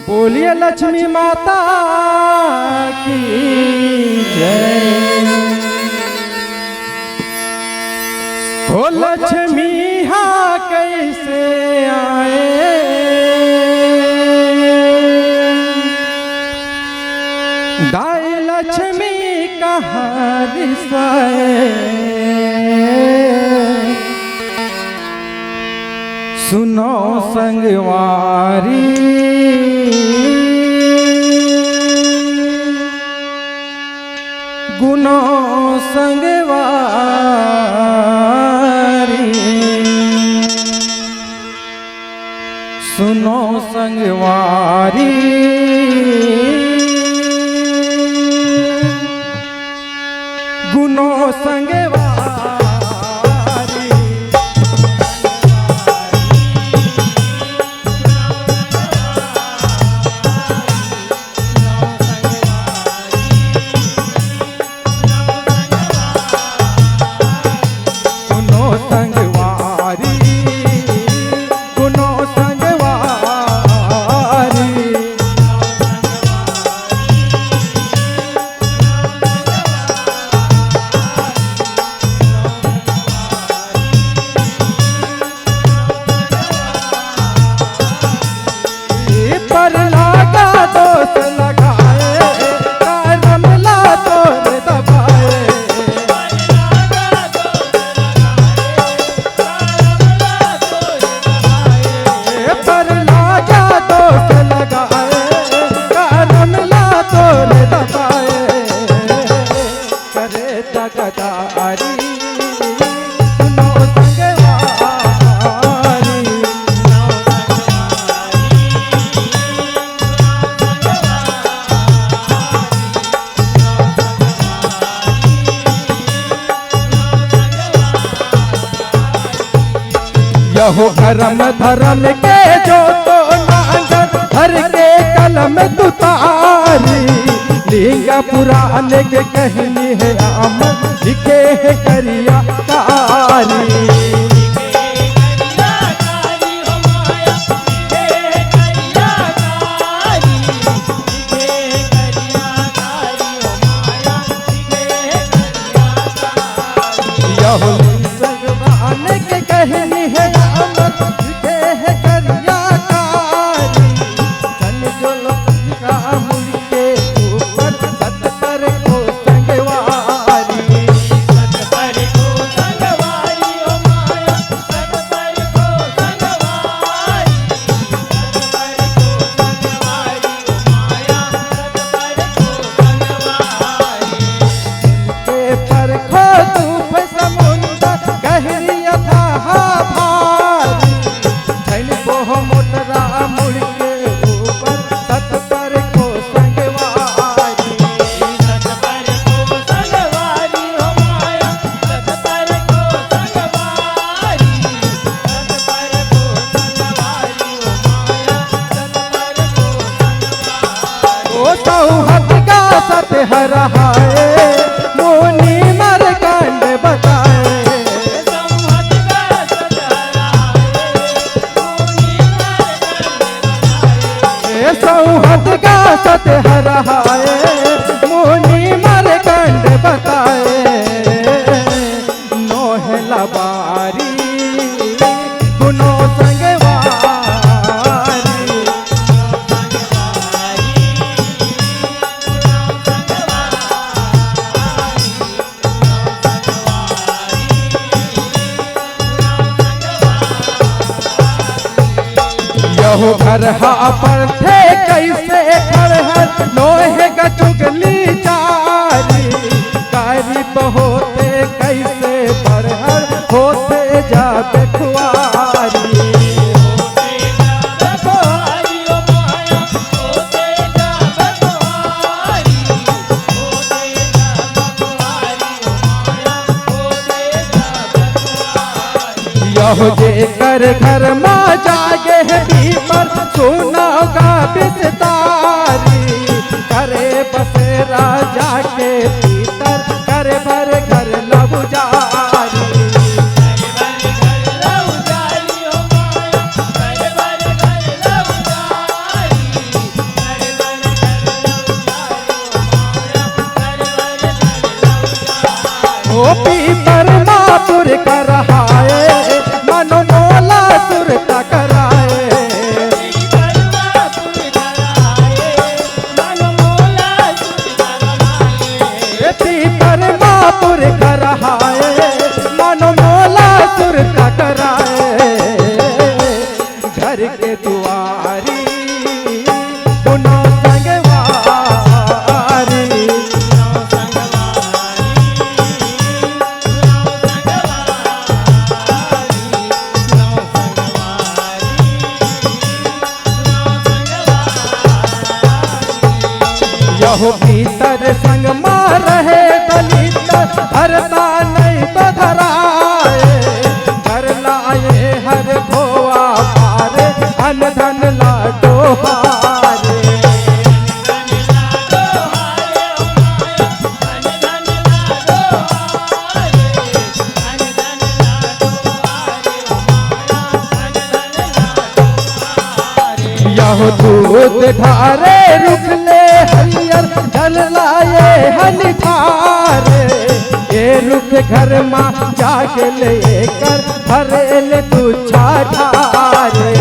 बोलिए लक्ष्मी माता की जय। हो लक्ष्मी हाँ कैसे आए, दाई लक्ष्मी कहाँ रिसाए। सुनो संगवारी गुनो संगवारी, सुनो संगवारी गुनो संगवारी। यहो धर्म धर्म के जो तो नांगर हर के कलम तुतारी, लिंग पुराण के कहनी है आम लिखे है करिया कारी। यहो भगवान के कहनी है हर हाय मुनि मर कांड बताए। सौहद का सत हर हाय मुनि मर कांड बताए। नोहला बारी गुनो यहो घर हा पर थे कैसे घर है लोहे का चुगली चारी। कारी होते कैसे परहर होते जाबे खुआरी। यहो जे कर घर माँ जागे है पर सोना का बिस्तारी। करे बसेरा जाके भीतर करे भर घर लबु जारी। कर हाय मनो मोला सुर टकराए। परमापुर कर हाय मनो मोला सुर टकराए। घर के दुआरी सुनो संगवारी, यहो भीतर संग मार रहे दलित धरता नहीं तो धराए। घर लाए हर खोआ पारे अन धन लाडो हारे। यहो दूध ढारे रुखले हरियर ढल लाए हल थारे। ये रुख घर माँ जाके लेकर भरेल तुझा ढारे।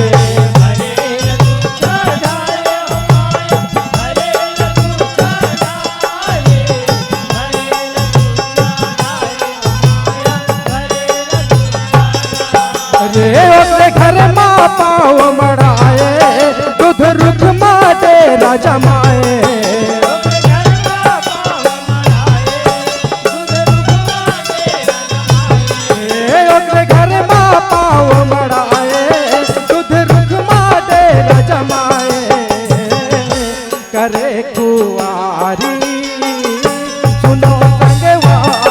रे ओकरे घर माँ पाँव मड़ाए दूध रुख माँ डेरा जमाए। ओकरे घर माँ पाँव मड़ाए दूध रुख माँ डेरा जमाए। करे कुआरी सुनो संगवारी,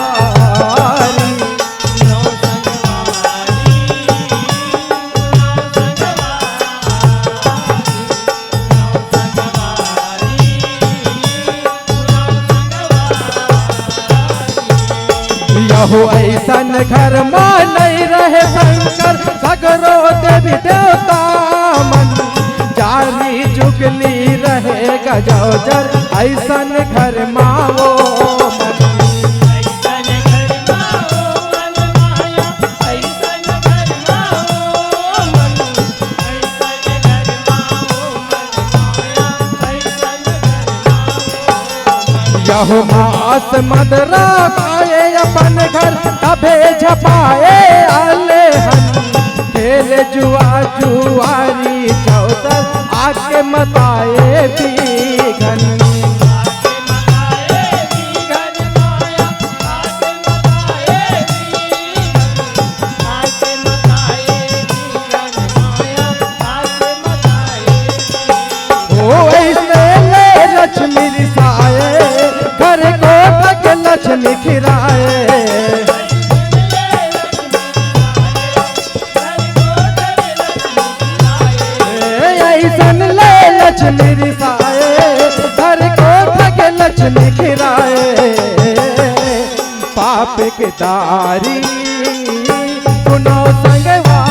यहो ऐसन घर मां नहीं रहे शंकर सगरो देवी देवता मन। जारी जुगली रहे गजौजर ऐसन घर मां वो मन। यहो मास मदरा पाए अपन घर तबे झपाए आले हन। खेल जुआ जुआरी चौतर आके मताए बीघन। ओ ऐसे ले लक्ष्मी रिसाए घर को तक लक्ष्मी खिराए। ऐसन ले लक्ष्मी रिसाए घर को तक लक्ष्मी खिराए। पाप के दारी सुनो संगवारी,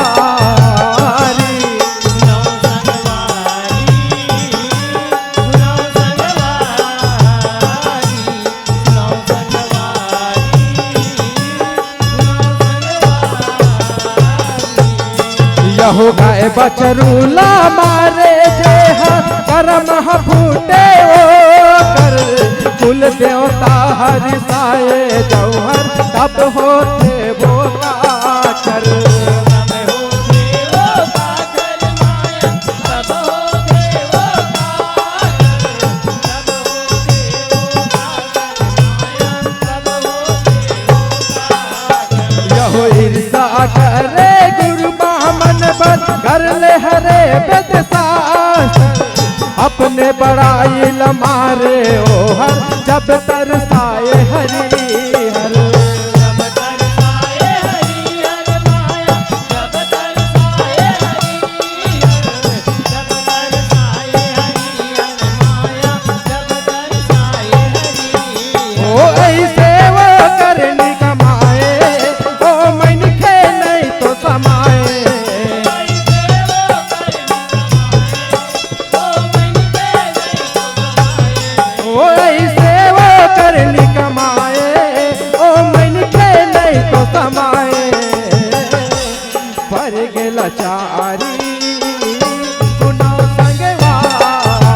यहो गाय बचरूला मारे जेहा करम फूटे ओ कर। कुल देवता हरिसाए जौहर तब होते वो काकर। यहो ईर्षा करे गुरु बामन बन कर ले हरे बेदसास। अपने बड़ाई लमारे ओहर जब तरसाए हरि हर। ओ ऐसे वो करनी कमाए ओ मन खे नहीं तो समाए। ओ ऐसे वो करनी पर गेला चारी सुनो संगवारी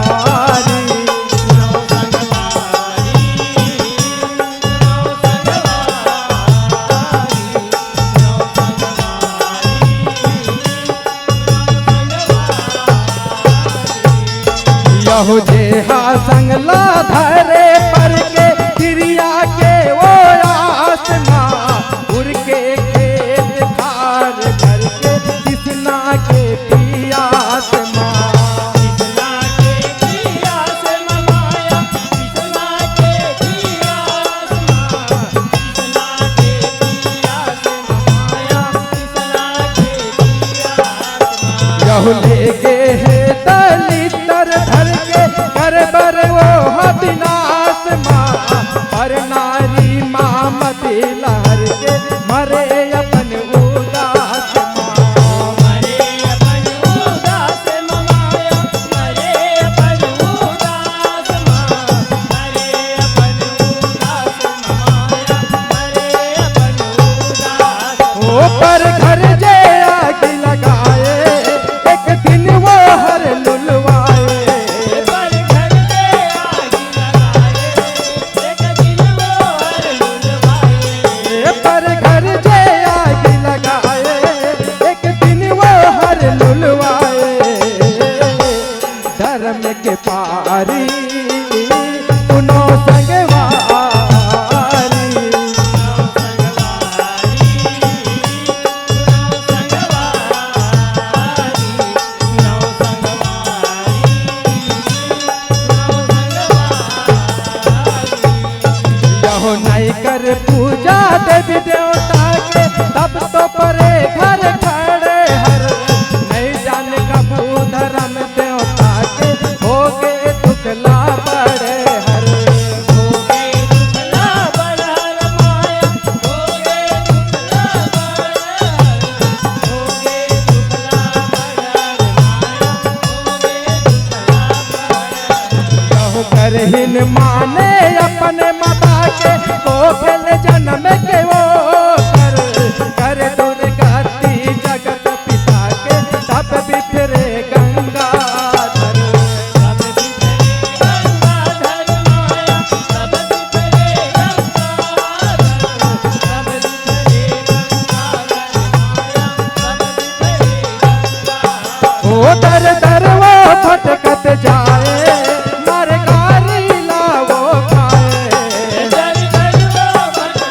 यहु जे हा संगला धरे पर के क्रिया के वो आसमां उड़ के खेत खार भर के किसना के पियास माँ किसना के पियास माया किसना के पियास माँ किसना के पियास माया किसना के पियास माँ यहु लेके है दलितर धर के कर बर वो विनाश माँ पर नारी माँ मती लहर के मरे अपन उदास माँ मरे अपन उदास माया मरे अपन उदास माँ मरे अपन उदास माया मरे अपन उदास ओ पर घर जे आग लगाए एक दिन वो हर लुलवाए पर घर पे आग लगाए एक दिन वो हर लुलवाए पर घर जे आग लगाए एक दिन वो हर लुलवाए धर्म के पारी सुनो संगवारी यहो नहीं कर पूजा देवी देवता के तब तो परे घर खड़े हर नहीं जाने कबू धर्म देवता के हो गए दुखला बड़े हर होगे दुखला बड़हर माया होगे दुखला बड़हर होगे दुखला बड़हर माया होगे दुखला बड़हर यहो करहीन माने अपने माता के तो खेल जन्म के वो कर दुर्गति जगत पिता के तब बिखरे गंगाधर सब बिखरे गंगाधर माया सब बिखरे गंगाधर सब बिखरे गंगाधर माया सब बिखरे गंगाधर ओ दर दर वो भटकत जाए मर गारी लावो खाए दर दर वो भटकत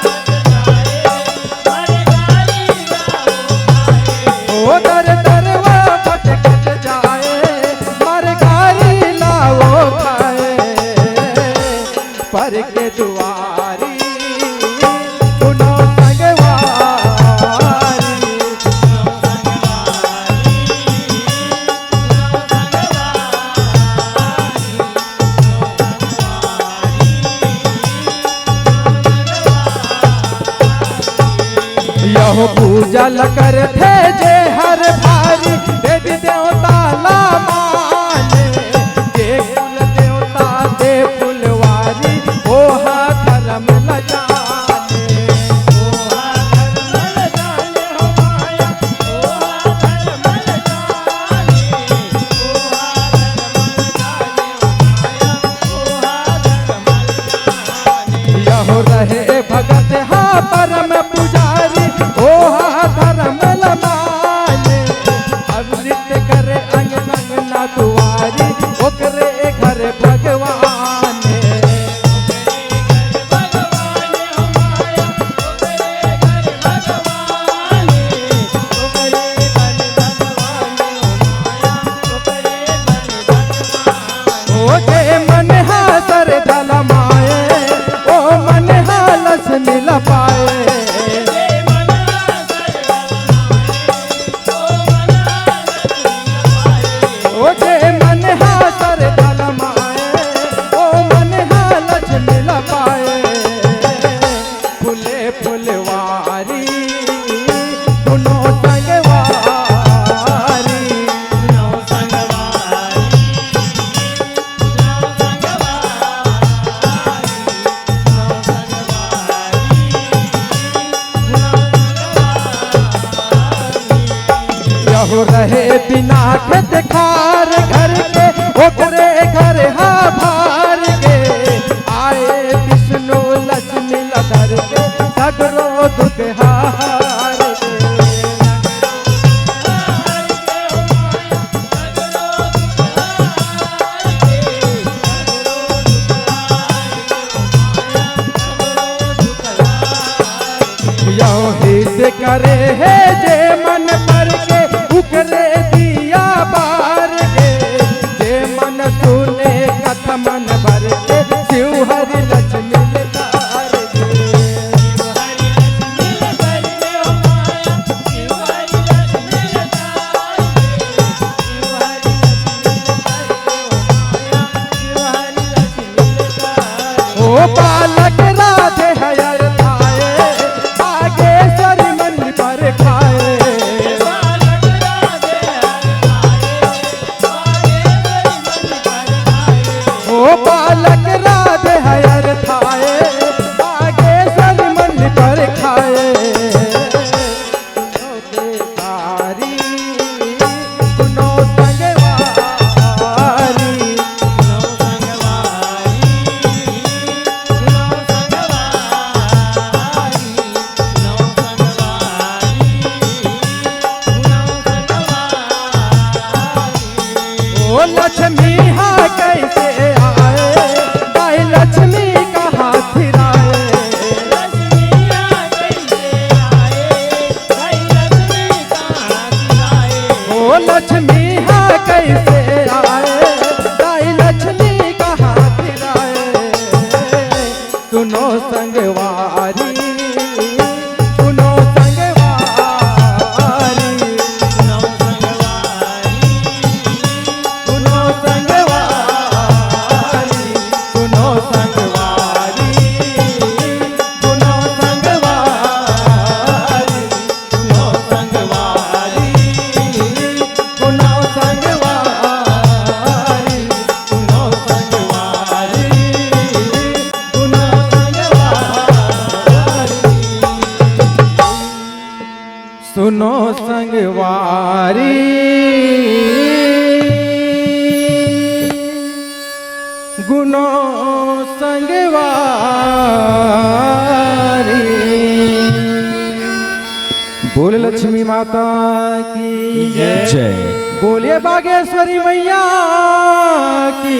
जाए मर गारी लाओ खाए ओ दर दर वो भटकत जाए मर गारी लावो खाए पर के दुआरी सुनो संगवारी यहो पूजा कर थे जे हर भारी देवी देवता ला माने जे कुल देवता दे फुलवारी ओहा धर्म ल जाने ओहा धर्मल जाने हो माया ओहा धर्मल जाने ओहा धर्मल जाने हो माया ओहा धर्मल जाने यहो रहे भगत हा परम पुजारी ओहा धर्म ल यहो रहे बिना खेत खार घर के ओकरे घर हा भार के आए विष्णु लक्ष्मी लधर के सगरो दुख हार के यहो हित करे है जे मन पर के उकरे दिया बार के जे मन सुने कथा मन भर के शिव हरि लक्ष्मी लतार के ओ बालक राधे हयर थाए बागेश्वरी मंदिर पर खाए ओ बालक राधे हयर थाए बागेश्वरी मंदिर पर खाए तारी सुनो संगवारी ओ लक्ष्मी हा कैसे आए भाई लक्ष्मी का हाथ फिराए ओ लक्ष्मी हा कैसे आए भाई लक्ष्मी का हाथ फिराए सुनो संगवारी सुनो संगवारी सुनो संगवारी सुनो संगवारी सुनो संगवारी सुनो संगवारी सुनो संगवारी सुनो संगवारी सुनो संगवारी सुनो संगवारी गुनो संगवारी बोल लक्ष्मी माता की जय। बोलिए बागेश्वरी मैया की